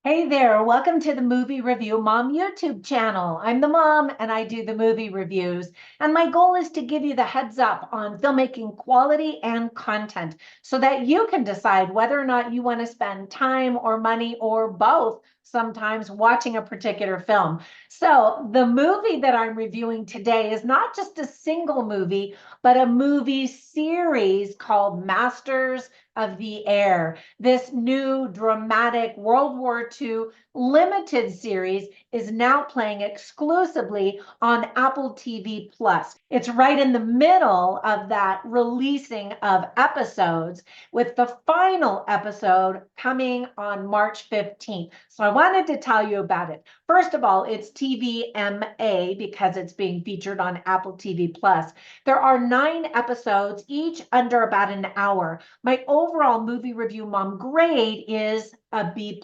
Hey there, welcome to the Movie Review Mom YouTube channel. I'm the mom and I do the movie reviews. And my goal is to give you the heads up on filmmaking quality and content so that you can decide whether or not you want to spend time or money or both sometimes watching a particular film. So the movie that I'm reviewing today is not just a single movie, but a movie series called Masters of the Air. This new dramatic World War II limited series is now playing exclusively on Apple TV Plus. It's right in the middle of that releasing of episodes, with the final episode coming on March 15th. So I wanted to tell you about it. First of all, it's TVMA because it's being featured on Apple TV Plus. There are 9 episodes, each under about an hour. My overall movie review mom grade is a B+.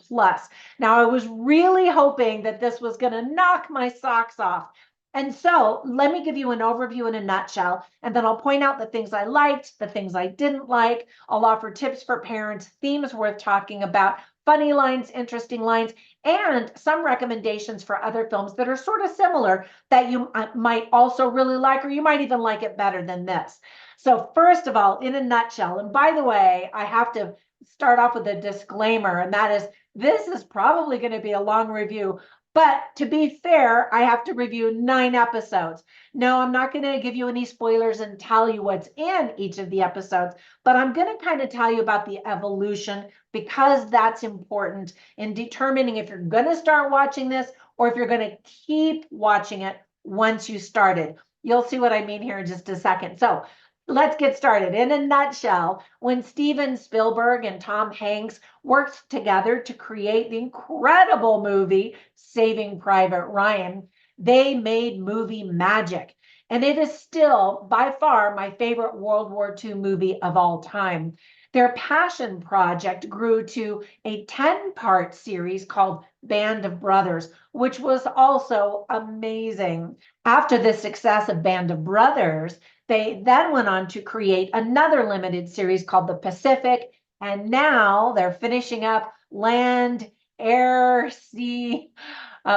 Now, I was really hoping that this was going to knock my socks off. And so let me give you an overview in a nutshell, and then I'll point out the things I liked, the things I didn't like. I'll offer tips for parents, themes worth talking about, funny lines, interesting lines, and some recommendations for other films that are sort of similar that you might also really like, or you might even like it better than this. So first of all, in a nutshell, and by the way, I have to start off with a disclaimer, and that is this is probably going to be a long review. But to be fair, I have to review 9 episodes. No, I'm not going to give you any spoilers and tell you what's in each of the episodes, but I'm going to kind of tell you about the evolution because that's important in determining if you're going to start watching this or if you're going to keep watching it once you started. You'll see what I mean here in just a second. So let's get started. In a nutshell, when Steven Spielberg and Tom Hanks worked together to create the incredible movie Saving Private Ryan, they made movie magic. And it is still by far my favorite World War II movie of all time. Their passion project grew to a 10-part series called Band of Brothers, which was also amazing. After the success of Band of Brothers, they then went on to create another limited series called The Pacific, and now they're finishing up Land, Air, Sea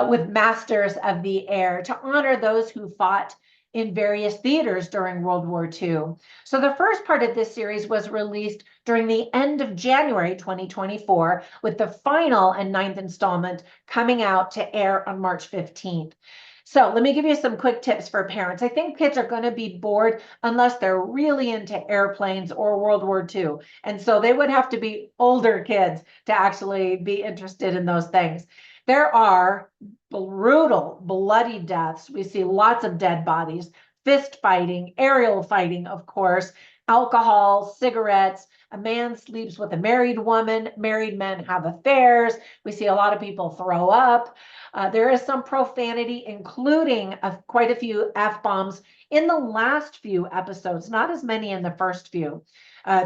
with Masters of the Air to honor those who fought in various theaters during World War II. So the first part of this series was released during the end of January 2024, with the final and 9th installment coming out to air on March 15th. So let me give you some quick tips for parents. I think kids are going to be bored unless they're really into airplanes or World War II. And so they would have to be older kids to actually be interested in those things. There are brutal, bloody deaths. We see lots of dead bodies, fist fighting, aerial fighting, of course, alcohol, cigarettes. A man sleeps with a married woman. Married men have affairs. We see a lot of people throw up. There is some profanity, including quite a few F-bombs in the last few episodes, not as many in the first few.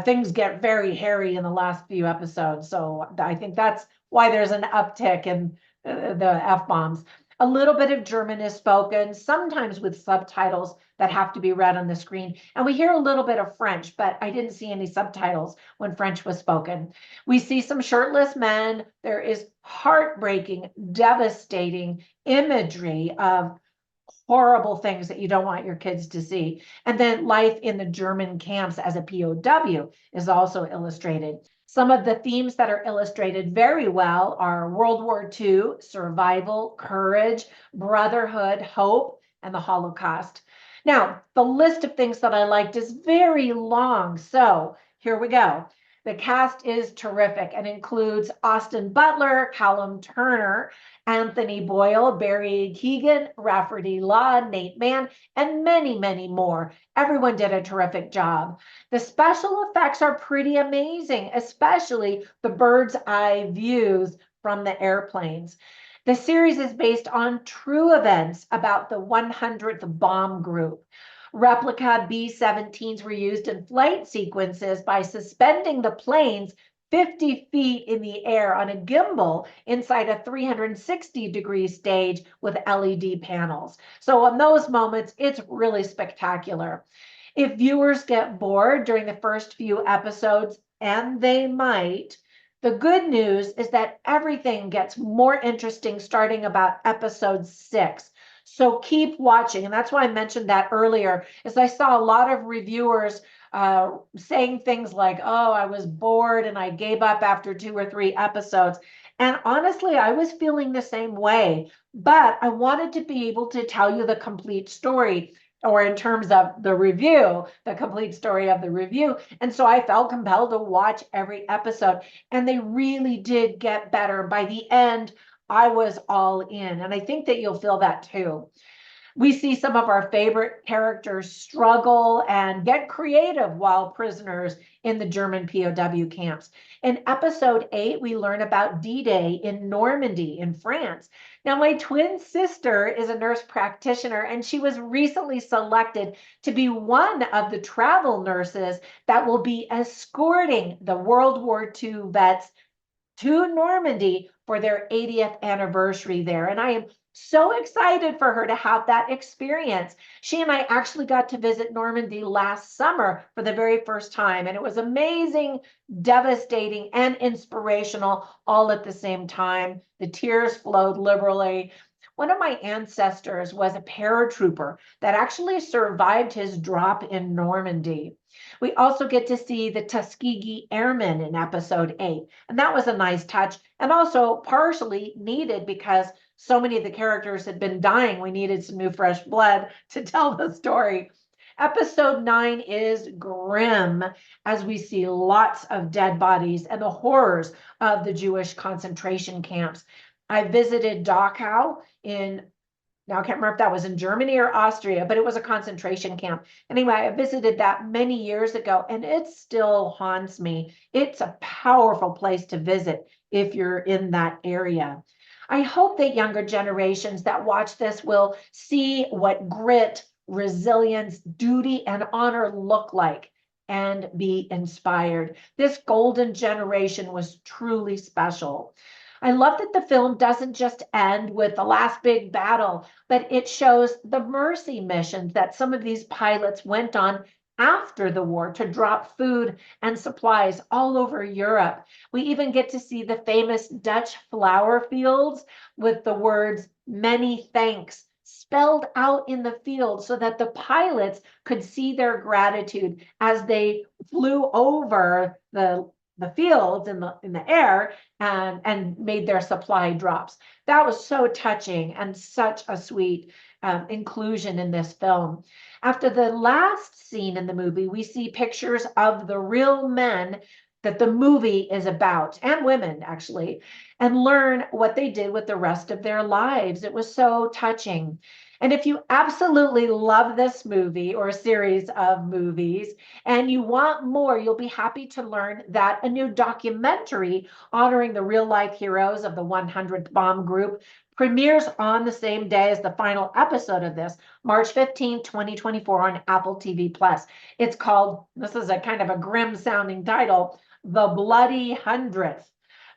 Things get very hairy in the last few episodes. So I think that's why there's an uptick in the F-bombs. A little bit of German is spoken, sometimes with subtitles that have to be read on the screen. And we hear a little bit of French, but I didn't see any subtitles when French was spoken. We see some shirtless men. There is heartbreaking, devastating imagery of horrible things that you don't want your kids to see. And then life in the German camps as a POW is also illustrated. Some of the themes that are illustrated very well are World War II, survival, courage, brotherhood, hope, and the Holocaust. Now, the list of things that I liked is very long, so here we go. The cast is terrific and includes Austin Butler, Callum Turner, Anthony Boyle, Barry Keoghan, Rafferty Law, Nate Mann, and many, many more. Everyone did a terrific job. The special effects are pretty amazing, especially the bird's eye views from the airplanes. The series is based on true events about the 100th bomb group. Replica B-17s were used in flight sequences by suspending the planes 50 feet in the air on a gimbal inside a 360-degree stage with LED panels. So in those moments, it's really spectacular. If viewers get bored during the first few episodes, and they might, The good news is that everything gets more interesting starting about episode 6. So keep watching. And that's why I mentioned that earlier, is I saw a lot of reviewers saying things like, oh, I was bored and I gave up after 2 or 3 episodes. And honestly, I was feeling the same way, but I wanted to be able to tell you the complete story, or in terms of the review, the complete story of the review. And so I felt compelled to watch every episode, and they really did get better. By the end, I was all in, and I think that you'll feel that too. We see some of our favorite characters struggle and get creative while prisoners in the German POW camps. In episode 8, we learn about D-Day in Normandy in France. Now, my twin sister is a nurse practitioner, and she was recently selected to be one of the travel nurses that will be escorting the World War II vets to Normandy for their 80th anniversary there. And I am so excited for her to have that experience. She and I actually got to visit Normandy last summer for the very first time, and it was amazing, devastating, and inspirational all at the same time. The tears flowed liberally. One of my ancestors was a paratrooper that actually survived his drop in Normandy. We also get to see the Tuskegee Airmen in episode 8, and that was a nice touch, and also partially needed because so many of the characters had been dying. We needed some new fresh blood to tell the story. Episode 9 is grim as we see lots of dead bodies and the horrors of the Jewish concentration camps. I visited Dachau in, now I can't remember if that was in Germany or Austria, but it was a concentration camp. Anyway, I visited that many years ago, and it still haunts me. It's a powerful place to visit if you're in that area. I hope that younger generations that watch this will see what grit, resilience, duty, and honor look like and be inspired. This golden generation was truly special. I love that the film doesn't just end with the last big battle, but it shows the mercy missions that some of these pilots went on after the war to drop food and supplies all over Europe. We even get to see the famous Dutch flower fields with the words "many thanks" spelled out in the field so that the pilots could see their gratitude as they flew over the fields in the air and made their supply drops. That was so touching and such a sweet inclusion in this film. After the last scene in the movie, we see pictures of the real men that the movie is about, and women actually, and learn what they did with the rest of their lives. It was so touching. And if you absolutely love this movie or a series of movies and you want more, you'll be happy to learn that a new documentary honoring the real life heroes of the 100th Bomb Group premieres on the same day as the final episode of this, March 15, 2024 on Apple TV+. It's called, this is a kind of a grim sounding title, The Bloody 100th,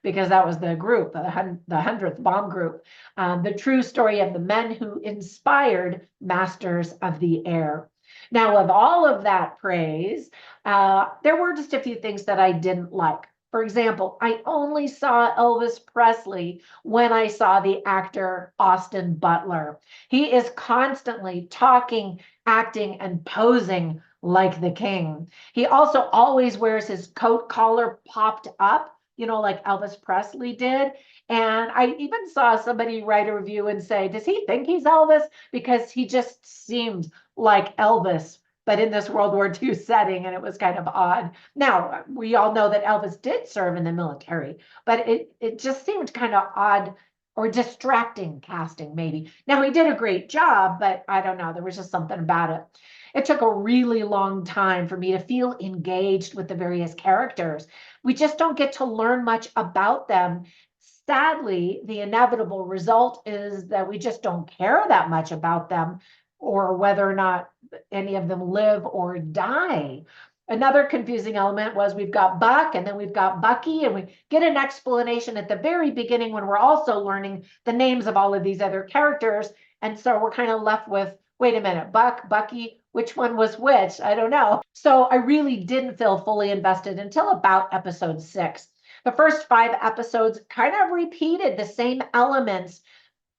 because that was the group, the 100th Bomb Group, the true story of the men who inspired Masters of the Air. Now, with all of that praise, there were just a few things that I didn't like. For example, I only saw Elvis Presley when I saw the actor Austin Butler. He is constantly talking, acting, and posing like the king. He also always wears his coat collar popped up, like Elvis Presley did. And I even saw somebody write a review and say, does he think he's Elvis? Because he just seemed like Elvis, but in this World War II setting, and it was kind of odd. Now, we all know that Elvis did serve in the military, but it just seemed kind of odd or distracting casting, maybe. Now, he did a great job, but I don't know, there was just something about it. It took a really long time for me to feel engaged with the various characters. We just don't get to learn much about them. Sadly, the inevitable result is that we just don't care that much about them or whether or not any of them live or die. Another confusing element was we've got Buck and then we've got Bucky, and we get an explanation at the very beginning when we're also learning the names of all of these other characters. And so we're kind of left with, wait a minute, Buck, Bucky, which one was which? I don't know. So I really didn't feel fully invested until about episode 6. The first 5 episodes kind of repeated the same elements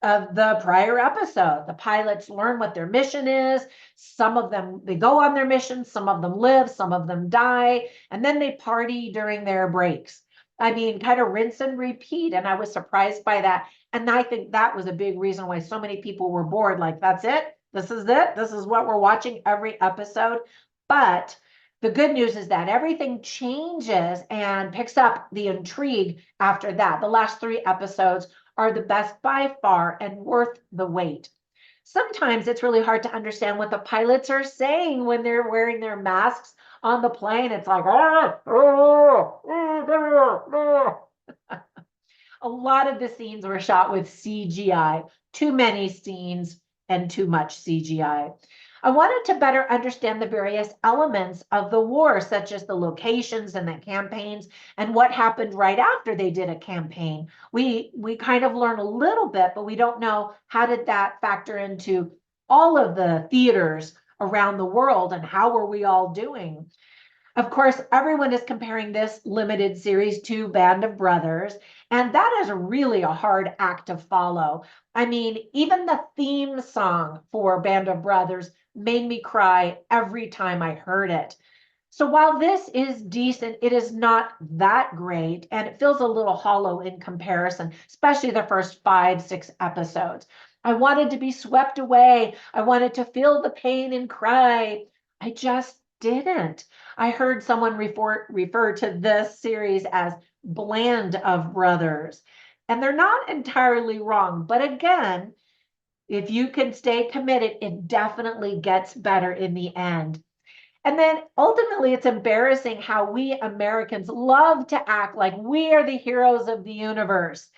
of the prior episode. The pilots learn what their mission is. Some of them, they go on their mission. Some of them live, some of them die, and then they party during their breaks. I mean, kind of rinse and repeat. And I was surprised by that. And I think that was a big reason why so many people were bored. Like, that's it. This is it. This is what we're watching every episode. But the good news is that everything changes and picks up the intrigue after that. The last 3 episodes are the best by far and worth the wait. Sometimes it's really hard to understand what the pilots are saying when they're wearing their masks on the plane. It's like, a lot of the scenes were shot with CGI, too many scenes and too much CGI. I wanted to better understand the various elements of the war, such as the locations and the campaigns and what happened right after they did a campaign. We kind of learn a little bit, but we don't know how did that factor into all of the theaters around the world and how were we all doing. Of course, everyone is comparing this limited series to Band of Brothers, and that is really a hard act to follow. I mean, even the theme song for Band of Brothers made me cry every time I heard it. So while this is decent, it is not that great, and it feels a little hollow in comparison, especially the first 5, 6 episodes. I wanted to be swept away. I wanted to feel the pain and cry. I just didn't. I heard someone refer to this series as Bland of Brothers, and they're not entirely wrong. But again, if you can stay committed, it definitely gets better in the end. And then ultimately, it's embarrassing how we Americans love to act like we are the heroes of the universe.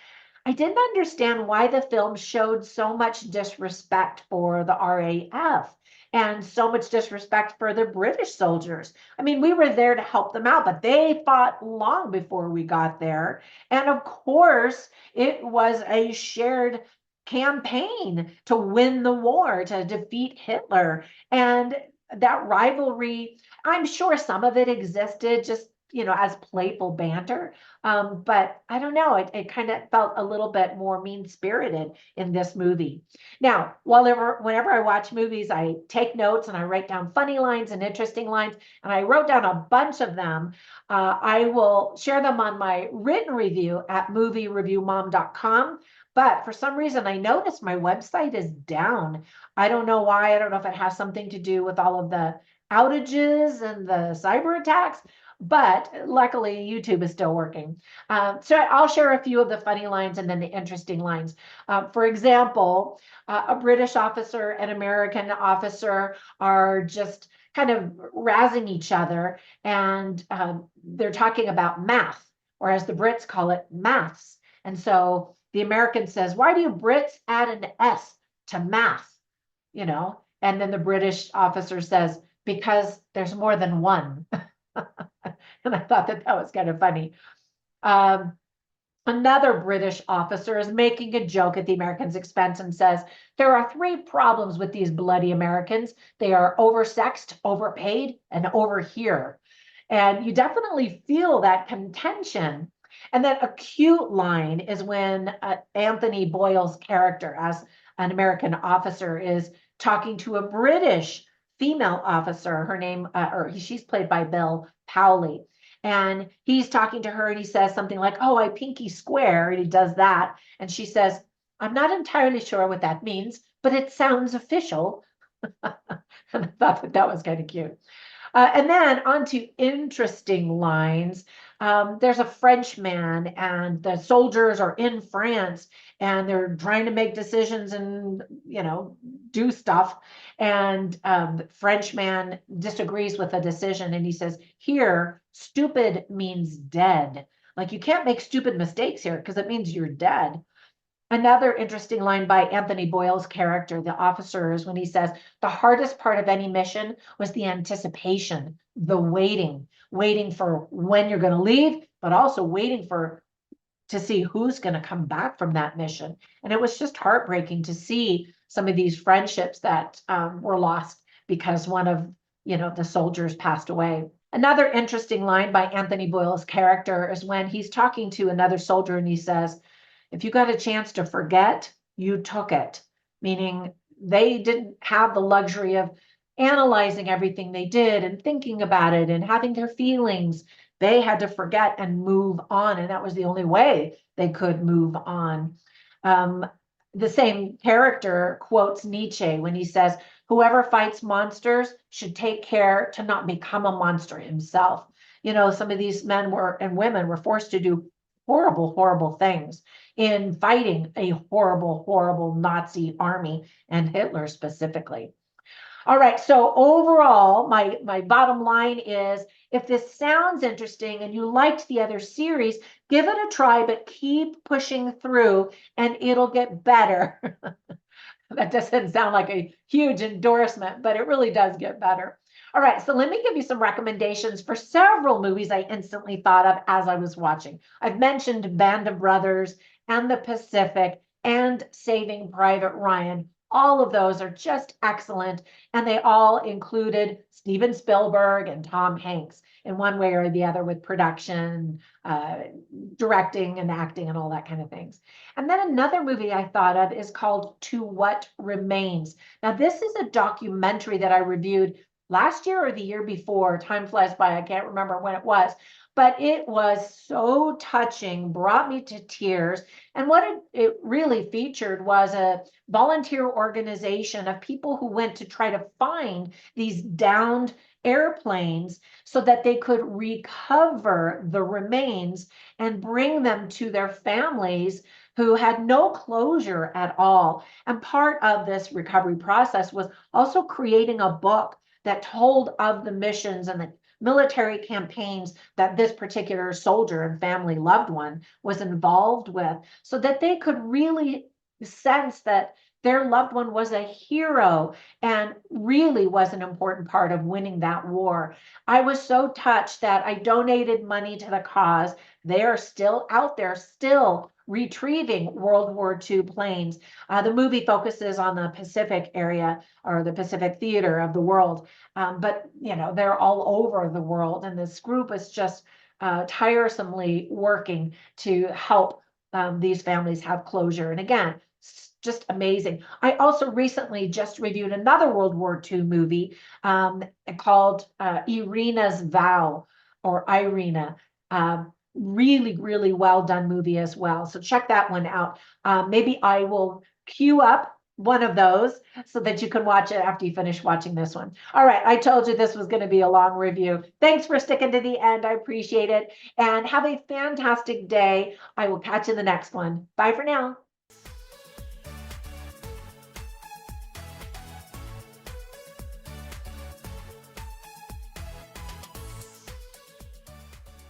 I didn't understand why the film showed so much disrespect for the RAF and so much disrespect for the British soldiers. I mean, we were there to help them out, but they fought long before we got there. And of course, it was a shared campaign to win the war, to defeat Hitler. And that rivalry, I'm sure some of it existed just, as playful banter. But I don't know, it kind of felt a little bit more mean-spirited in this movie. Now, whenever I watch movies, I take notes and I write down funny lines and interesting lines, and I wrote down a bunch of them. I will share them on my written review at moviereviewmom.com. But for some reason, I noticed my website is down. I don't know why. I don't know if it has something to do with all of the outages and the cyber attacks, but luckily YouTube is still working. So I'll share a few of the funny lines and then the interesting lines. For example, a British officer and American officer are just kind of razzing each other, and they're talking about math, or as the Brits call it, maths. And so the American says, "Why do you Brits add an S to math?" And then the British officer says, "Because there's more than one." And I thought that was kind of funny. Another British officer is making a joke at the Americans' expense and says, "There are 3 problems with these bloody Americans. They are oversexed, overpaid, and over here." And you definitely feel that contention. And then a cute line is when Anthony Boyle's character, as an American officer, is talking to a British female officer. Her name, she's played by Bill Powley. And he's talking to her and he says something like, "Oh, I pinky swear." And he does that. And she says, "I'm not entirely sure what that means, but it sounds official." And I thought that was kind of cute. And then on to interesting lines. There's a Frenchman, and the soldiers are in France, and they're trying to make decisions and, do stuff. And the Frenchman disagrees with the decision, and he says, "Here, stupid means dead. Like, you can't make stupid mistakes here because it means you're dead." Another interesting line by Anthony Boyle's character, the officer, is when he says, "The hardest part of any mission was the anticipation, the waiting for when you're going to leave, but also waiting to see who's going to come back from that mission." And it was just heartbreaking to see some of these friendships that were lost because one of the soldiers passed away. Another interesting line by Anthony Boyle's character is when he's talking to another soldier and he says, if you got a chance to forget, you took it, meaning they didn't have the luxury of analyzing everything they did and thinking about it and having their feelings. They had to forget and move on, and that was the only way they could move on. The same character quotes Nietzsche when he says, whoever fights monsters should take care to not become a monster himself. Some of these men and women were forced to do horrible, horrible things in fighting a horrible, horrible Nazi army and Hitler specifically. All right, so overall, my bottom line is, if this sounds interesting and you liked the other series, give it a try, but keep pushing through and it'll get better. That doesn't sound like a huge endorsement, but it really does get better. All right, so let me give you some recommendations for several movies I instantly thought of as I was watching. I've mentioned Band of Brothers and The Pacific and Saving Private Ryan. All of those are just excellent, and they all included Steven Spielberg and Tom Hanks in one way or the other with production, directing and acting and all that kind of things. And then another movie I thought of is called To What Remains. Now, this is a documentary that I reviewed last year or the year before. Time flies by. I can't remember when it was, but it was so touching, brought me to tears. And what it really featured was a volunteer organization of people who went to try to find these downed airplanes so that they could recover the remains and bring them to their families who had no closure at all. And part of this recovery process was also creating a book that told of the missions and the military campaigns that this particular soldier and family loved one was involved with, so that they could really sense that their loved one was a hero and really was an important part of winning that war. I was so touched that I donated money to the cause. They are still out there, still retrieving World War II planes. The movie focuses on the Pacific area or the Pacific theater of the world, but they're all over the world, and this group is just tiresomely working to help these families have closure. And again, just amazing. I also recently just reviewed another World War II movie called Irina's Vow, or Irina. Really, really well done movie as well. So check that one out. Maybe I will queue up one of those so that you can watch it after you finish watching this one. All right, I told you this was going to be a long review. Thanks for sticking to the end. I appreciate it. And have a fantastic day. I will catch you in the next one. Bye for now.